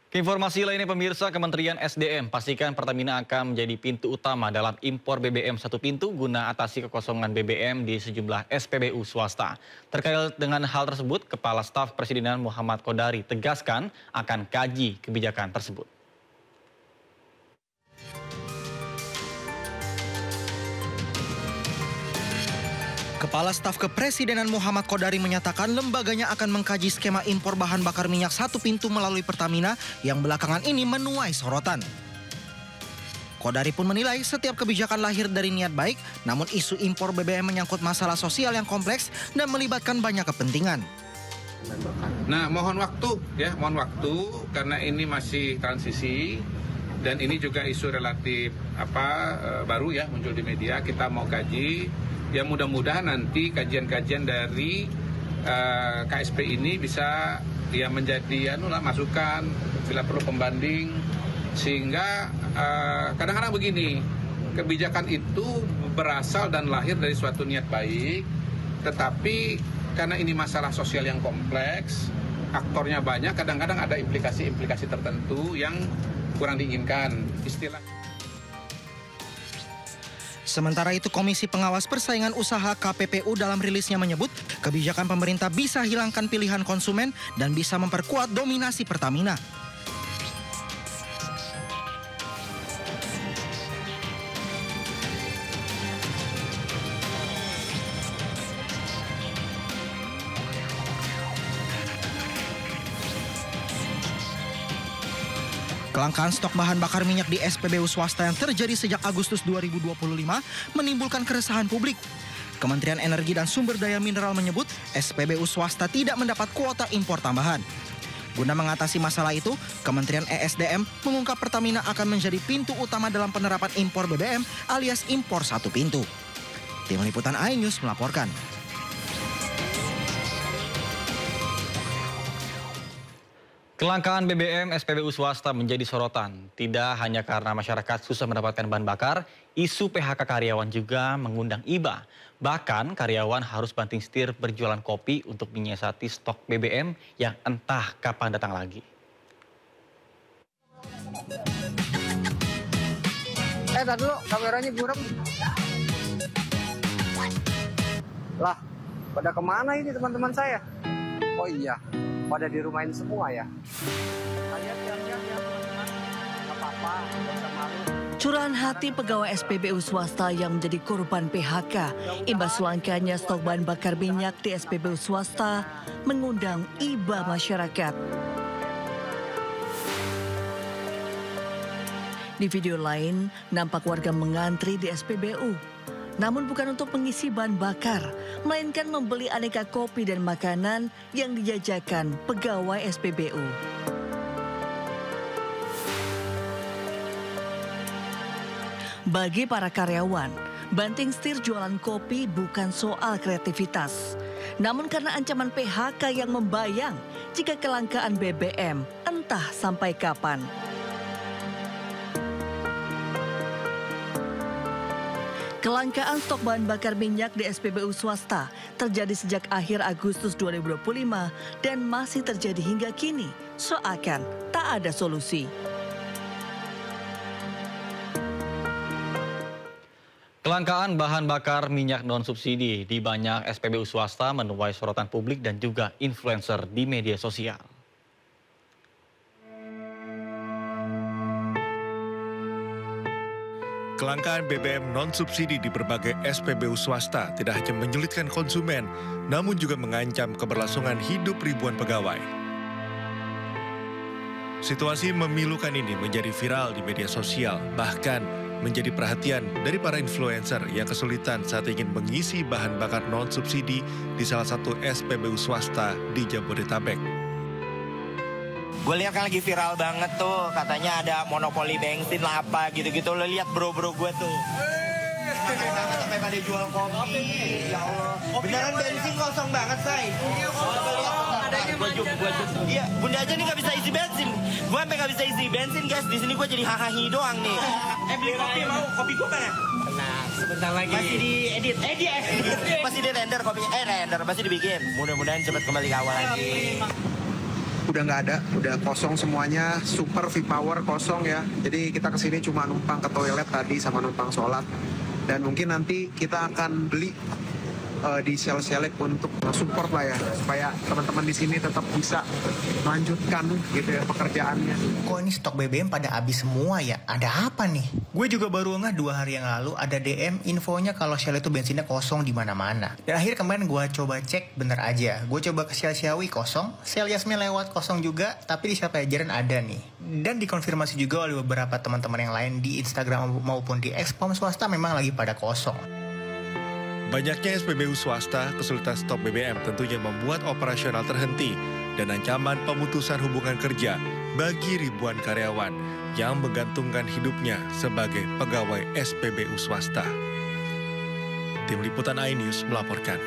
Keinformasi lainnya pemirsa, Kementerian SDM pastikan Pertamina akan menjadi pintu utama dalam impor BBM satu pintu guna atasi kekosongan BBM di sejumlah SPBU swasta. Terkait dengan hal tersebut, Kepala Staf Presidenan Muhammad Kodari tegaskan akan kaji kebijakan tersebut. Kepala Staf Kepresidenan Muhammad Kodari menyatakan lembaganya akan mengkaji skema impor bahan bakar minyak satu pintu melalui Pertamina yang belakangan ini menuai sorotan. Kodari pun menilai setiap kebijakan lahir dari niat baik, namun isu impor BBM menyangkut masalah sosial yang kompleks dan melibatkan banyak kepentingan. Nah, mohon waktu karena ini masih transisi dan ini juga isu relatif baru ya muncul di media. Kita mau kaji. Ya mudah-mudahan nanti kajian-kajian dari KSP ini bisa ya menjadi masukan bila perlu pembanding sehingga kadang-kadang begini, kebijakan itu berasal dan lahir dari suatu niat baik, tetapi karena ini masalah sosial yang kompleks, aktornya banyak, kadang-kadang ada implikasi-implikasi tertentu yang kurang diinginkan. Sementara itu, Komisi Pengawas Persaingan Usaha KPPU dalam rilisnya menyebut kebijakan pemerintah bisa hilangkan pilihan konsumen dan bisa memperkuat dominasi Pertamina. Kelangkaan stok bahan bakar minyak di SPBU swasta yang terjadi sejak Agustus 2025 menimbulkan keresahan publik. Kementerian Energi dan Sumber Daya Mineral menyebut SPBU swasta tidak mendapat kuota impor tambahan. Guna mengatasi masalah itu, Kementerian ESDM mengungkap Pertamina akan menjadi pintu utama dalam penerapan impor BBM alias impor satu pintu. Tim Liputan iNews melaporkan. Kelangkaan BBM SPBU swasta menjadi sorotan. Tidak hanya karena masyarakat susah mendapatkan bahan bakar, isu PHK karyawan juga mengundang iba. Bahkan karyawan harus banting setir berjualan kopi untuk menyiasati stok BBM yang entah kapan datang lagi. Tadi dulu kameranya buram. Lah, pada kemana ini teman-teman saya? Oh iya. Pada di rumahin semua ya. Curahan hati pegawai SPBU swasta yang menjadi korban PHK imbas langkanya stok bahan bakar minyak di SPBU swasta mengundang iba masyarakat. Di video lain, nampak warga mengantri di SPBU. Namun bukan untuk mengisi bahan bakar, melainkan membeli aneka kopi dan makanan yang dijajakan pegawai SPBU. Bagi para karyawan, banting setir jualan kopi bukan soal kreativitas. Namun karena ancaman PHK yang membayang jika kelangkaan BBM entah sampai kapan. Kelangkaan stok bahan bakar minyak di SPBU swasta terjadi sejak akhir Agustus 2025 dan masih terjadi hingga kini, seakan tak ada solusi. Kelangkaan bahan bakar minyak non-subsidi di banyak SPBU swasta menuai sorotan publik dan juga influencer di media sosial. Kelangkaan BBM non-subsidi di berbagai SPBU swasta tidak hanya menyulitkan konsumen, namun juga mengancam keberlangsungan hidup ribuan pegawai. Situasi memilukan ini menjadi viral di media sosial, bahkan menjadi perhatian dari para influencer yang kesulitan saat ingin mengisi bahan bakar non-subsidi di salah satu SPBU swasta di Jabodetabek. Gue lihat kan lagi viral banget tuh, katanya ada monopoli bensin lah apa gitu-gitu. Lo lihat bro-bro gue tuh. Sampai pada jual kopi. Ya Allah. Beneran bensin kosong banget, say. Iya, bunda aja nih gak bisa isi bensin. Gue sampai gak bisa isi bensin, guys. Di sini gue jadi hahaha doang nih. Beli kopi mau? Kopi gue mana? Nah, sebentar lagi. Masih diedit. Masih di render kopinya. Render, masih dibikin. Mudah-mudahan cepat kembali ke awal lagi. udah nggak ada, udah kosong semuanya, super V-Power kosong ya. Jadi kita kesini cuma numpang ke toilet tadi sama numpang sholat. Dan mungkin nanti kita akan beli di sel-selek untuk support lah ya, supaya teman-teman di sini tetap bisa melanjutkan gitu ya pekerjaannya. Kok ini stok BBM pada habis semua ya? Ada apa nih? Gue juga baru ngeh 2 hari yang lalu ada DM infonya kalau Shell itu bensinnya kosong di mana-mana. Dan akhirnya kemarin gue coba cek, bener aja. Gue coba ke Shell Ciawi kosong, Shell Yasmin lewat kosong juga, tapi di Shell Pajajaran ada nih. Dan dikonfirmasi juga oleh beberapa teman-teman yang lain di Instagram maupun di Expom swasta memang lagi pada kosong. Banyaknya SPBU swasta, kesulitan stok BBM tentunya membuat operasional terhenti dan ancaman pemutusan hubungan kerja bagi ribuan karyawan yang menggantungkan hidupnya sebagai pegawai SPBU swasta. Tim Liputan iNews melaporkan.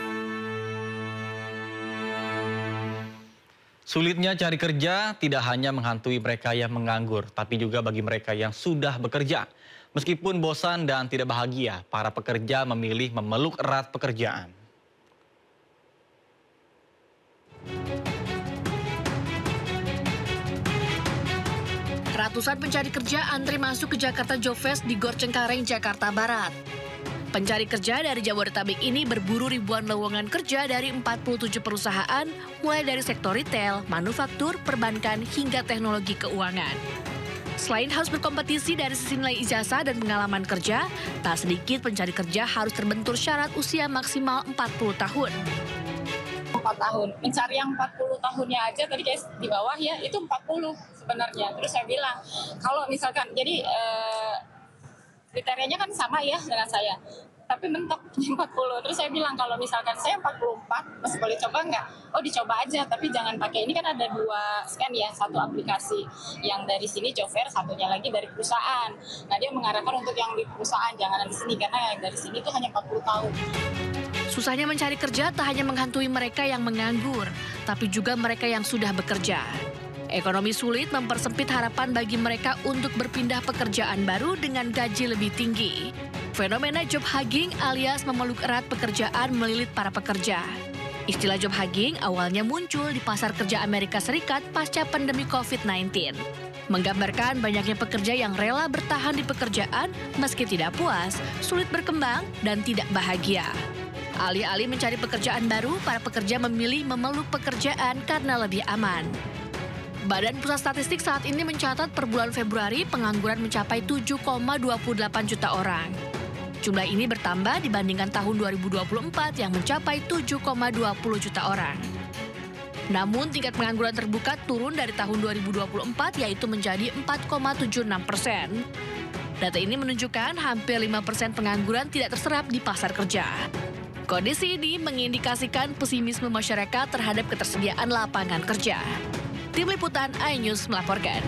Sulitnya cari kerja tidak hanya menghantui mereka yang menganggur, tapi juga bagi mereka yang sudah bekerja. Meskipun bosan dan tidak bahagia, para pekerja memilih memeluk erat pekerjaan. Ratusan pencari kerja antri masuk ke Jakarta Job Fest di Gor Cengkareng, Jakarta Barat. Pencari kerja dari Jabodetabek ini berburu ribuan lowongan kerja dari 47 perusahaan, mulai dari sektor retail, manufaktur, perbankan, hingga teknologi keuangan. Selain harus berkompetisi dari sisi nilai ijazah dan pengalaman kerja, tak sedikit pencari kerja harus terbentur syarat usia maksimal 40 tahun. 4 tahun, mencari yang 40 tahunnya aja tadi guys di bawah ya, itu 40 sebenarnya. Terus saya bilang, kalau misalkan, jadi kriterianya kan sama ya dengan saya, tapi mentok 40. Terus saya bilang kalau misalkan saya 44 masih boleh coba nggak? Oh dicoba aja, tapi jangan pakai, ini kan ada 2 scan ya, satu aplikasi yang dari sini Jofair, satunya lagi dari perusahaan. Nah dia mengarahkan untuk yang di perusahaan, jangan di sini karena yang dari sini itu hanya 40 tahun. Susahnya mencari kerja tak hanya menghantui mereka yang menganggur, tapi juga mereka yang sudah bekerja. Ekonomi sulit mempersempit harapan bagi mereka untuk berpindah pekerjaan baru dengan gaji lebih tinggi. Fenomena job hugging alias memeluk erat pekerjaan melilit para pekerja. Istilah job hugging awalnya muncul di pasar kerja Amerika Serikat pasca pandemi COVID-19. Menggambarkan banyaknya pekerja yang rela bertahan di pekerjaan meski tidak puas, sulit berkembang, dan tidak bahagia. Alih-alih mencari pekerjaan baru, para pekerja memilih memeluk pekerjaan karena lebih aman. Badan Pusat Statistik saat ini mencatat per bulan Februari pengangguran mencapai 7,28 juta orang. Jumlah ini bertambah dibandingkan tahun 2024 yang mencapai 7,20 juta orang. Namun tingkat pengangguran terbuka turun dari tahun 2024 yaitu menjadi 4,76%. Data ini menunjukkan hampir 5% pengangguran tidak terserap di pasar kerja. Kondisi ini mengindikasikan pesimisme masyarakat terhadap ketersediaan lapangan kerja. Tim Liputan iNews melaporkan.